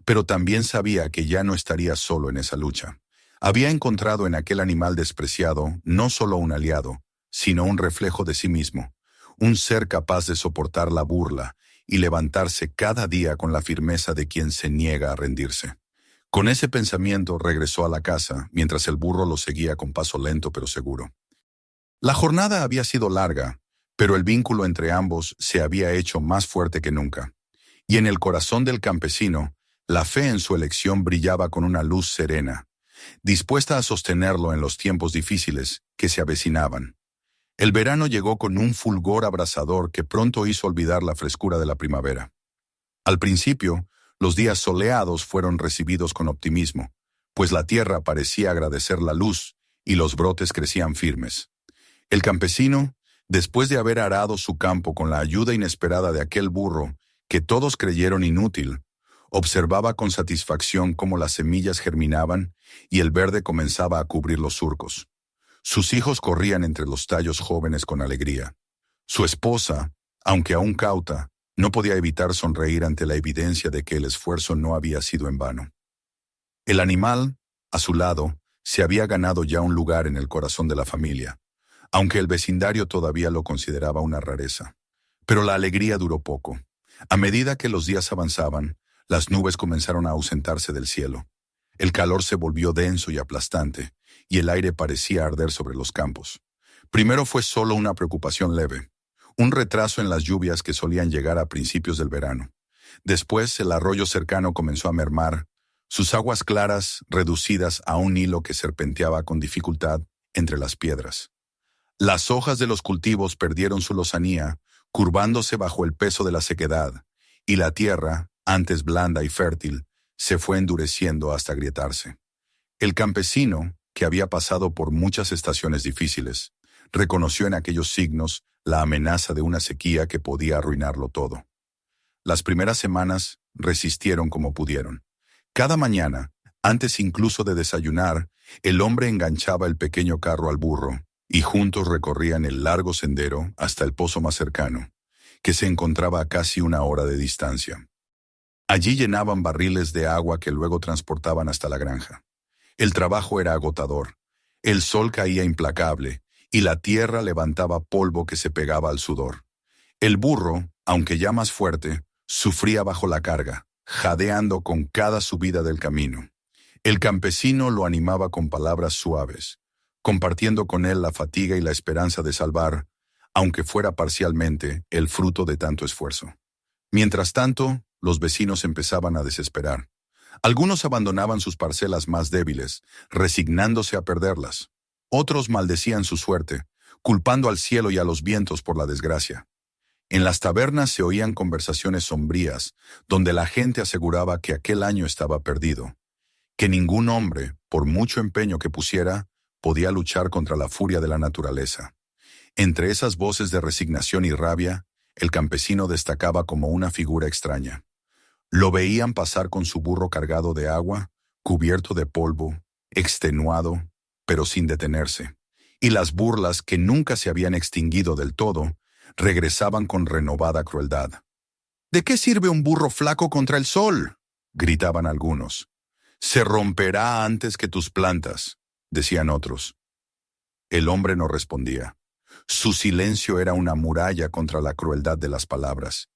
pero también sabía que ya no estaría solo en esa lucha. Había encontrado en aquel animal despreciado no solo un aliado, sino un reflejo de sí mismo, un ser capaz de soportar la burla y levantarse cada día con la firmeza de quien se niega a rendirse. Con ese pensamiento regresó a la casa, mientras el burro lo seguía con paso lento pero seguro. La jornada había sido larga, pero el vínculo entre ambos se había hecho más fuerte que nunca. Y en el corazón del campesino, la fe en su elección brillaba con una luz serena, dispuesta a sostenerlo en los tiempos difíciles que se avecinaban. El verano llegó con un fulgor abrasador que pronto hizo olvidar la frescura de la primavera. Al principio, los días soleados fueron recibidos con optimismo, pues la tierra parecía agradecer la luz y los brotes crecían firmes. El campesino, después de haber arado su campo con la ayuda inesperada de aquel burro que todos creyeron inútil, observaba con satisfacción cómo las semillas germinaban y el verde comenzaba a cubrir los surcos. Sus hijos corrían entre los tallos jóvenes con alegría. Su esposa, aunque aún cauta, no podía evitar sonreír ante la evidencia de que el esfuerzo no había sido en vano. El animal, a su lado, se había ganado ya un lugar en el corazón de la familia, aunque el vecindario todavía lo consideraba una rareza. Pero la alegría duró poco. A medida que los días avanzaban, las nubes comenzaron a ausentarse del cielo. El calor se volvió denso y aplastante, y el aire parecía arder sobre los campos. Primero fue solo una preocupación leve, un retraso en las lluvias que solían llegar a principios del verano. Después el arroyo cercano comenzó a mermar, sus aguas claras reducidas a un hilo que serpenteaba con dificultad entre las piedras. Las hojas de los cultivos perdieron su lozanía, curvándose bajo el peso de la sequedad, y la tierra, antes blanda y fértil, se fue endureciendo hasta agrietarse. El campesino, que había pasado por muchas estaciones difíciles, reconoció en aquellos signos la amenaza de una sequía que podía arruinarlo todo. Las primeras semanas resistieron como pudieron. Cada mañana, antes incluso de desayunar, el hombre enganchaba el pequeño carro al burro, y juntos recorrían el largo sendero hasta el pozo más cercano, que se encontraba a casi 1 hora de distancia. Allí llenaban barriles de agua que luego transportaban hasta la granja. El trabajo era agotador. El sol caía implacable, y la tierra levantaba polvo que se pegaba al sudor. El burro, aunque ya más fuerte, sufría bajo la carga, jadeando con cada subida del camino. El campesino lo animaba con palabras suaves, compartiendo con él la fatiga y la esperanza de salvar, aunque fuera parcialmente, el fruto de tanto esfuerzo. Mientras tanto, los vecinos empezaban a desesperar. Algunos abandonaban sus parcelas más débiles, resignándose a perderlas. Otros maldecían su suerte, culpando al cielo y a los vientos por la desgracia. En las tabernas se oían conversaciones sombrías, donde la gente aseguraba que aquel año estaba perdido, que ningún hombre, por mucho empeño que pusiera, podía luchar contra la furia de la naturaleza. Entre esas voces de resignación y rabia, el campesino destacaba como una figura extraña. Lo veían pasar con su burro cargado de agua, cubierto de polvo, extenuado, pero sin detenerse, y las burlas que nunca se habían extinguido del todo, regresaban con renovada crueldad. ¿De qué sirve un burro flaco contra el sol?, gritaban algunos. Se romperá antes que tus plantas, decían otros. El hombre no respondía. Su silencio era una muralla contra la crueldad de las palabras,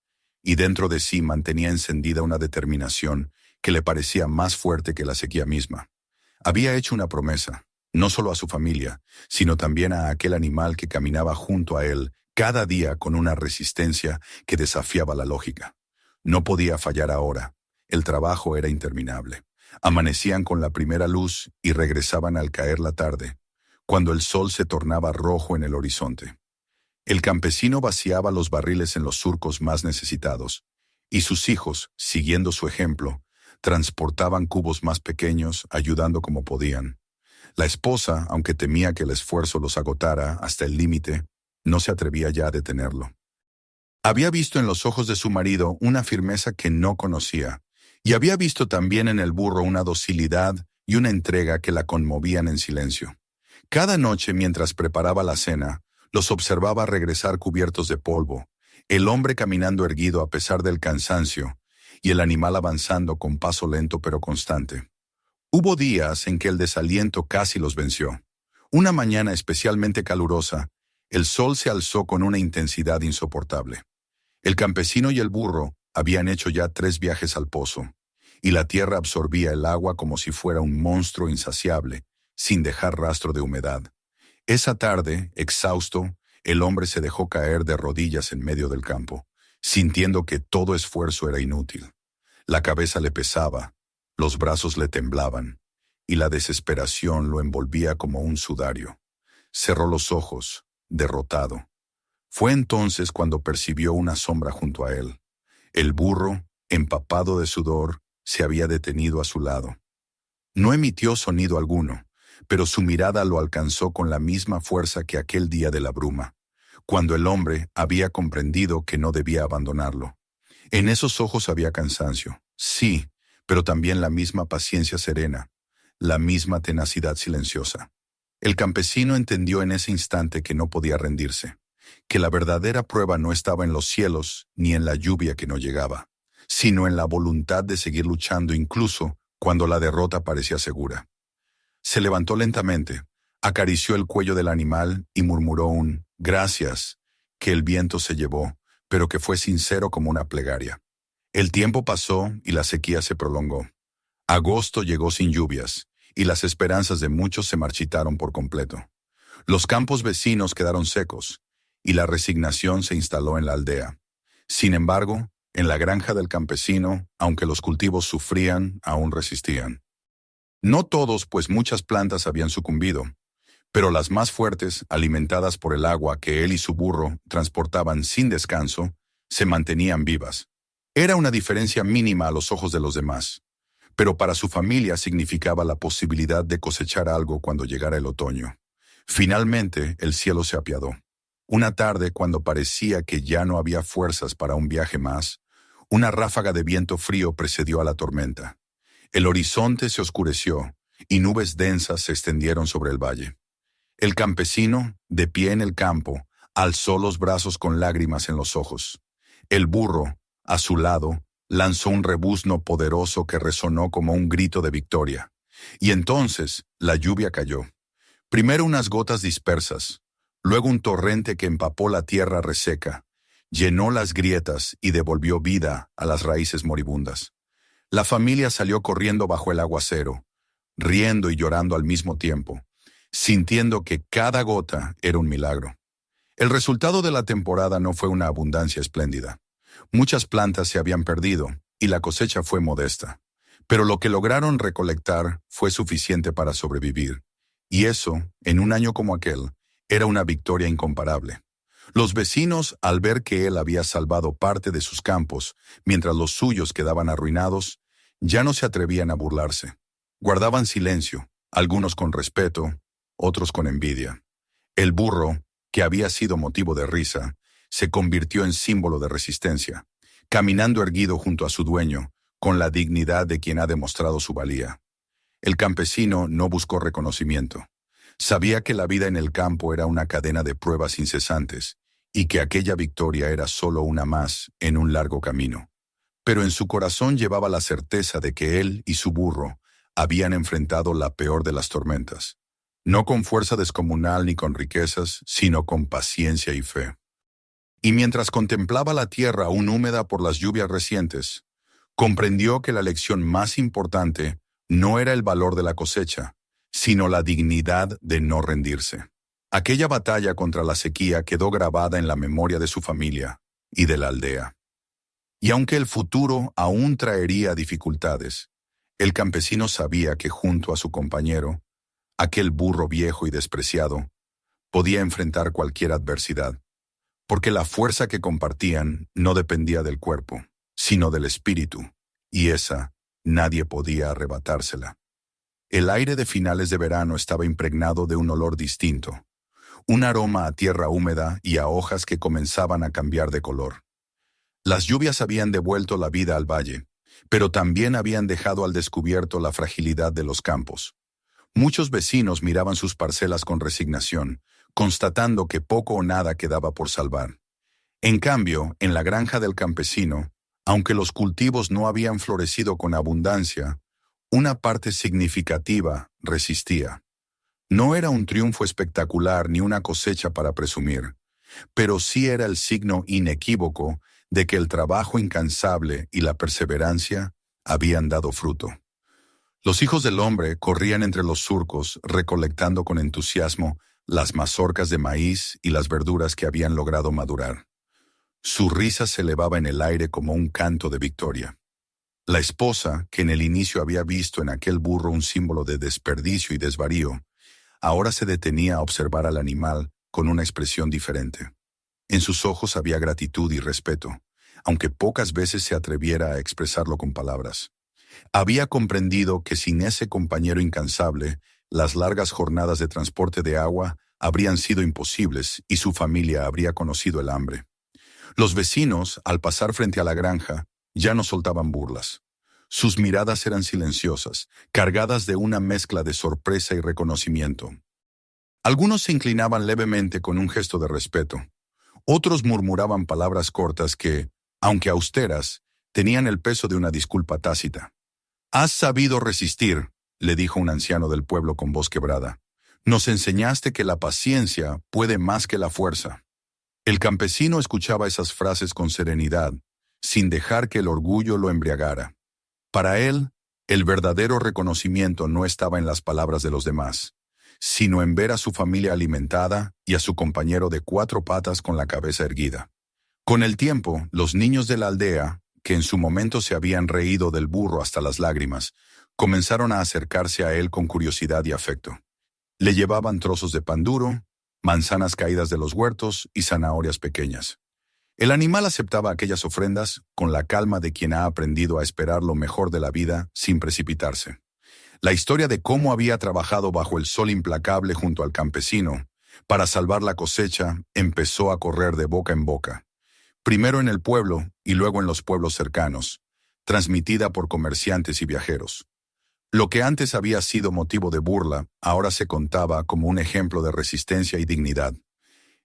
y dentro de sí mantenía encendida una determinación que le parecía más fuerte que la sequía misma. Había hecho una promesa, no solo a su familia, sino también a aquel animal que caminaba junto a él cada día con una resistencia que desafiaba la lógica. No podía fallar ahora. El trabajo era interminable. Amanecían con la primera luz y regresaban al caer la tarde, cuando el sol se tornaba rojo en el horizonte. El campesino vaciaba los barriles en los surcos más necesitados, y sus hijos, siguiendo su ejemplo, transportaban cubos más pequeños, ayudando como podían. La esposa, aunque temía que el esfuerzo los agotara hasta el límite, no se atrevía ya a detenerlo. Había visto en los ojos de su marido una firmeza que no conocía, y había visto también en el burro una docilidad y una entrega que la conmovían en silencio. Cada noche, mientras preparaba la cena, los observaba regresar cubiertos de polvo, el hombre caminando erguido a pesar del cansancio, y el animal avanzando con paso lento pero constante. Hubo días en que el desaliento casi los venció. Una mañana especialmente calurosa, el sol se alzó con una intensidad insoportable. El campesino y el burro habían hecho ya 3 viajes al pozo, y la tierra absorbía el agua como si fuera un monstruo insaciable, sin dejar rastro de humedad. Esa tarde, exhausto, el hombre se dejó caer de rodillas en medio del campo, sintiendo que todo esfuerzo era inútil. La cabeza le pesaba, los brazos le temblaban, y la desesperación lo envolvía como un sudario. Cerró los ojos, derrotado. Fue entonces cuando percibió una sombra junto a él. El burro, empapado de sudor, se había detenido a su lado. No emitió sonido alguno, pero su mirada lo alcanzó con la misma fuerza que aquel día de la bruma, cuando el hombre había comprendido que no debía abandonarlo. En esos ojos había cansancio, sí, pero también la misma paciencia serena, la misma tenacidad silenciosa. El campesino entendió en ese instante que no podía rendirse, que la verdadera prueba no estaba en los cielos ni en la lluvia que no llegaba, sino en la voluntad de seguir luchando incluso cuando la derrota parecía segura. Se levantó lentamente, acarició el cuello del animal y murmuró un «gracias» que el viento se llevó, pero que fue sincero como una plegaria. El tiempo pasó y la sequía se prolongó. Agosto llegó sin lluvias, y las esperanzas de muchos se marchitaron por completo. Los campos vecinos quedaron secos, y la resignación se instaló en la aldea. Sin embargo, en la granja del campesino, aunque los cultivos sufrían, aún resistían. No todos, pues muchas plantas habían sucumbido, pero las más fuertes, alimentadas por el agua que él y su burro transportaban sin descanso, se mantenían vivas. Era una diferencia mínima a los ojos de los demás, pero para su familia significaba la posibilidad de cosechar algo cuando llegara el otoño. Finalmente, el cielo se apiadó. Una tarde, cuando parecía que ya no había fuerzas para un viaje más, una ráfaga de viento frío precedió a la tormenta. El horizonte se oscureció y nubes densas se extendieron sobre el valle. El campesino, de pie en el campo, alzó los brazos con lágrimas en los ojos. El burro, a su lado, lanzó un rebuzno poderoso que resonó como un grito de victoria. Y entonces la lluvia cayó. Primero unas gotas dispersas, luego un torrente que empapó la tierra reseca, llenó las grietas y devolvió vida a las raíces moribundas. La familia salió corriendo bajo el aguacero, riendo y llorando al mismo tiempo, sintiendo que cada gota era un milagro. El resultado de la temporada no fue una abundancia espléndida. Muchas plantas se habían perdido y la cosecha fue modesta, pero lo que lograron recolectar fue suficiente para sobrevivir. Y eso, en un año como aquel, era una victoria incomparable. Los vecinos, al ver que él había salvado parte de sus campos, mientras los suyos quedaban arruinados, ya no se atrevían a burlarse. Guardaban silencio, algunos con respeto, otros con envidia. El burro, que había sido motivo de risa, se convirtió en símbolo de resistencia, caminando erguido junto a su dueño, con la dignidad de quien ha demostrado su valía. El campesino no buscó reconocimiento. Sabía que la vida en el campo era una cadena de pruebas incesantes, y que aquella victoria era solo una más en un largo camino. Pero en su corazón llevaba la certeza de que él y su burro habían enfrentado la peor de las tormentas, no con fuerza descomunal ni con riquezas, sino con paciencia y fe. Y mientras contemplaba la tierra aún húmeda por las lluvias recientes, comprendió que la lección más importante no era el valor de la cosecha, sino la dignidad de no rendirse. Aquella batalla contra la sequía quedó grabada en la memoria de su familia y de la aldea. Y aunque el futuro aún traería dificultades, el campesino sabía que junto a su compañero, aquel burro viejo y despreciado, podía enfrentar cualquier adversidad, porque la fuerza que compartían no dependía del cuerpo, sino del espíritu, y esa nadie podía arrebatársela. El aire de finales de verano estaba impregnado de un olor distinto, un aroma a tierra húmeda y a hojas que comenzaban a cambiar de color. Las lluvias habían devuelto la vida al valle, pero también habían dejado al descubierto la fragilidad de los campos. Muchos vecinos miraban sus parcelas con resignación, constatando que poco o nada quedaba por salvar. En cambio, en la granja del campesino, aunque los cultivos no habían florecido con abundancia, una parte significativa resistía. No era un triunfo espectacular ni una cosecha para presumir, pero sí era el signo inequívoco de que el trabajo incansable y la perseverancia habían dado fruto. Los hijos del hombre corrían entre los surcos, recolectando con entusiasmo las mazorcas de maíz y las verduras que habían logrado madurar. Su risa se elevaba en el aire como un canto de victoria. La esposa, que en el inicio había visto en aquel burro un símbolo de desperdicio y desvarío, ahora se detenía a observar al animal con una expresión diferente. En sus ojos había gratitud y respeto, aunque pocas veces se atreviera a expresarlo con palabras. Había comprendido que sin ese compañero incansable, las largas jornadas de transporte de agua habrían sido imposibles y su familia habría conocido el hambre. Los vecinos, al pasar frente a la granja, ya no soltaban burlas. Sus miradas eran silenciosas, cargadas de una mezcla de sorpresa y reconocimiento. Algunos se inclinaban levemente con un gesto de respeto. Otros murmuraban palabras cortas que, aunque austeras, tenían el peso de una disculpa tácita. «Has sabido resistir», le dijo un anciano del pueblo con voz quebrada. «Nos enseñaste que la paciencia puede más que la fuerza». El campesino escuchaba esas frases con serenidad, sin dejar que el orgullo lo embriagara. Para él, el verdadero reconocimiento no estaba en las palabras de los demás, sino en ver a su familia alimentada y a su compañero de 4 patas con la cabeza erguida. Con el tiempo, los niños de la aldea, que en su momento se habían reído del burro hasta las lágrimas, comenzaron a acercarse a él con curiosidad y afecto. Le llevaban trozos de pan duro, manzanas caídas de los huertos y zanahorias pequeñas. El animal aceptaba aquellas ofrendas con la calma de quien ha aprendido a esperar lo mejor de la vida sin precipitarse. La historia de cómo había trabajado bajo el sol implacable junto al campesino para salvar la cosecha empezó a correr de boca en boca, primero en el pueblo y luego en los pueblos cercanos, transmitida por comerciantes y viajeros. Lo que antes había sido motivo de burla, ahora se contaba como un ejemplo de resistencia y dignidad.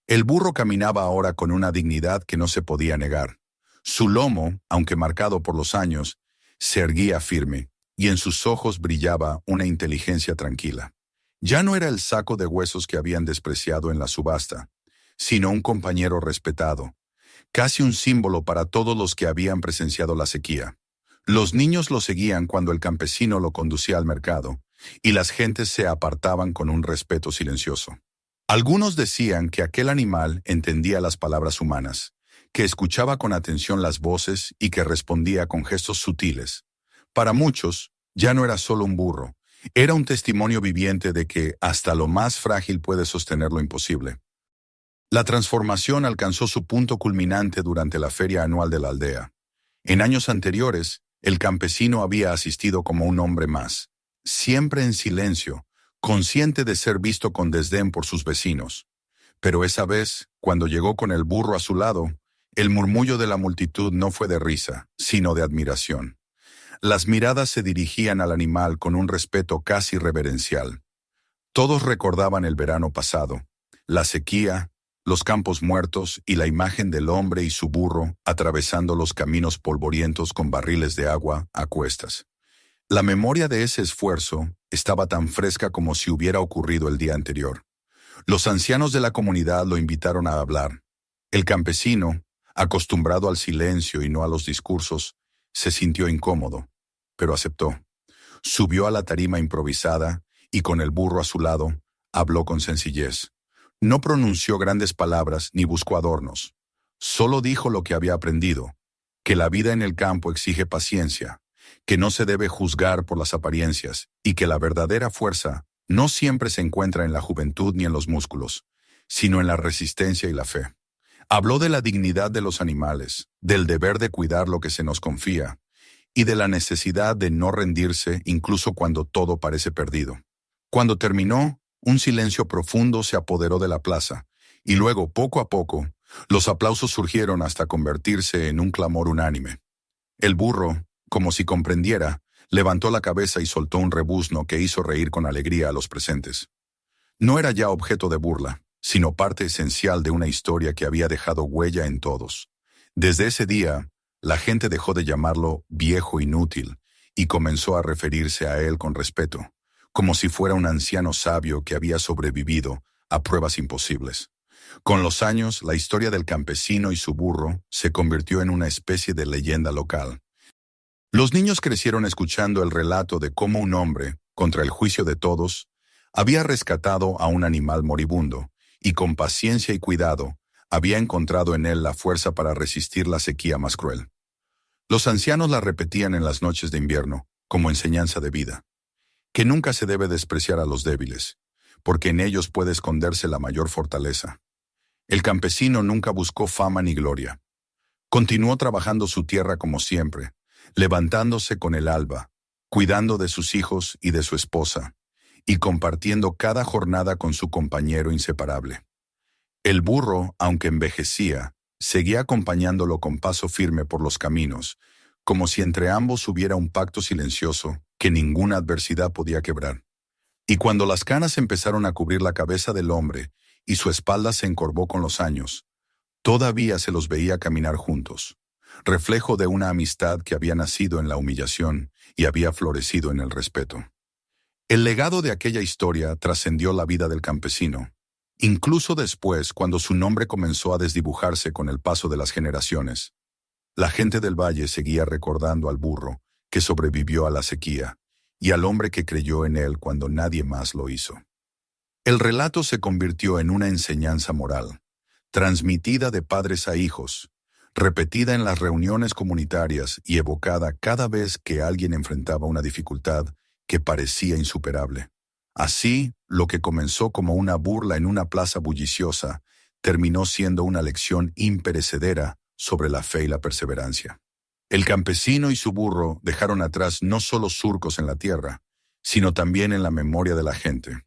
El burro caminaba ahora con una dignidad que no se podía negar. Su lomo, aunque marcado por los años, se erguía firme, y en sus ojos brillaba una inteligencia tranquila. Ya no era el saco de huesos que habían despreciado en la subasta, sino un compañero respetado, casi un símbolo para todos los que habían presenciado la sequía. Los niños lo seguían cuando el campesino lo conducía al mercado, y las gentes se apartaban con un respeto silencioso. Algunos decían que aquel animal entendía las palabras humanas, que escuchaba con atención las voces y que respondía con gestos sutiles. Para muchos, ya no era solo un burro, era un testimonio viviente de que hasta lo más frágil puede sostener lo imposible. La transformación alcanzó su punto culminante durante la feria anual de la aldea. En años anteriores, el campesino había asistido como un hombre más, siempre en silencio, consciente de ser visto con desdén por sus vecinos. Pero esa vez, cuando llegó con el burro a su lado, el murmullo de la multitud no fue de risa, sino de admiración. Las miradas se dirigían al animal con un respeto casi reverencial. Todos recordaban el verano pasado, la sequía, los campos muertos y la imagen del hombre y su burro atravesando los caminos polvorientos con barriles de agua a cuestas. La memoria de ese esfuerzo estaba tan fresca como si hubiera ocurrido el día anterior. Los ancianos de la comunidad lo invitaron a hablar. El campesino, acostumbrado al silencio y no a los discursos, se sintió incómodo, pero aceptó. Subió a la tarima improvisada y con el burro a su lado, habló con sencillez. No pronunció grandes palabras ni buscó adornos. Solo dijo lo que había aprendido, que la vida en el campo exige paciencia, que no se debe juzgar por las apariencias y que la verdadera fuerza no siempre se encuentra en la juventud ni en los músculos, sino en la resistencia y la fe. Habló de la dignidad de los animales, del deber de cuidar lo que se nos confía y de la necesidad de no rendirse incluso cuando todo parece perdido. Cuando terminó, un silencio profundo se apoderó de la plaza, y luego, poco a poco, los aplausos surgieron hasta convertirse en un clamor unánime. El burro, como si comprendiera, levantó la cabeza y soltó un rebuzno que hizo reír con alegría a los presentes. No era ya objeto de burla, sino parte esencial de una historia que había dejado huella en todos. Desde ese día, la gente dejó de llamarlo viejo inútil y comenzó a referirse a él con respeto, como si fuera un anciano sabio que había sobrevivido a pruebas imposibles. Con los años, la historia del campesino y su burro se convirtió en una especie de leyenda local. Los niños crecieron escuchando el relato de cómo un hombre, contra el juicio de todos, había rescatado a un animal moribundo y con paciencia y cuidado había encontrado en él la fuerza para resistir la sequía más cruel. Los ancianos la repetían en las noches de invierno, como enseñanza de vida, que nunca se debe despreciar a los débiles, porque en ellos puede esconderse la mayor fortaleza. El campesino nunca buscó fama ni gloria. Continuó trabajando su tierra como siempre, levantándose con el alba, cuidando de sus hijos y de su esposa, y compartiendo cada jornada con su compañero inseparable. El burro, aunque envejecía, seguía acompañándolo con paso firme por los caminos, como si entre ambos hubiera un pacto silencioso que ninguna adversidad podía quebrar. Y cuando las canas empezaron a cubrir la cabeza del hombre y su espalda se encorvó con los años, todavía se los veía caminar juntos, reflejo de una amistad que había nacido en la humillación y había florecido en el respeto. El legado de aquella historia trascendió la vida del campesino, incluso después cuando su nombre comenzó a desdibujarse con el paso de las generaciones. La gente del valle seguía recordando al burro que sobrevivió a la sequía y al hombre que creyó en él cuando nadie más lo hizo. El relato se convirtió en una enseñanza moral, transmitida de padres a hijos, repetida en las reuniones comunitarias y evocada cada vez que alguien enfrentaba una dificultad que parecía insuperable. Así, lo que comenzó como una burla en una plaza bulliciosa, terminó siendo una lección imperecedera sobre la fe y la perseverancia. El campesino y su burro dejaron atrás no solo surcos en la tierra, sino también en la memoria de la gente.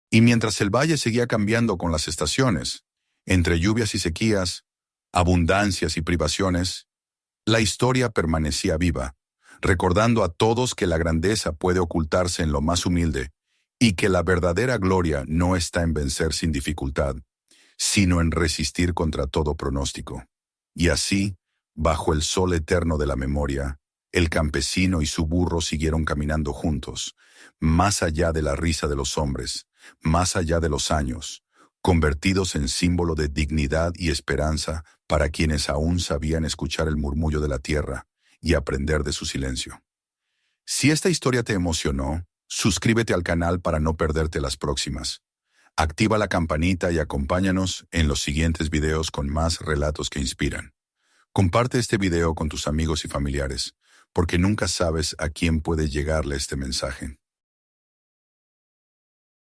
Y mientras el valle seguía cambiando con las estaciones, entre lluvias y sequías, abundancias y privaciones, la historia permanecía viva, recordando a todos que la grandeza puede ocultarse en lo más humilde y que la verdadera gloria no está en vencer sin dificultad, sino en resistir contra todo pronóstico. Y así, bajo el sol eterno de la memoria, el campesino y su burro siguieron caminando juntos, más allá de la risa de los hombres, más allá de los años, convertidos en símbolo de dignidad y esperanza para quienes aún sabían escuchar el murmullo de la tierra y aprender de su silencio. Si esta historia te emocionó, suscríbete al canal para no perderte las próximas. Activa la campanita y acompáñanos en los siguientes videos con más relatos que inspiran. Comparte este video con tus amigos y familiares, porque nunca sabes a quién puede llegarle este mensaje.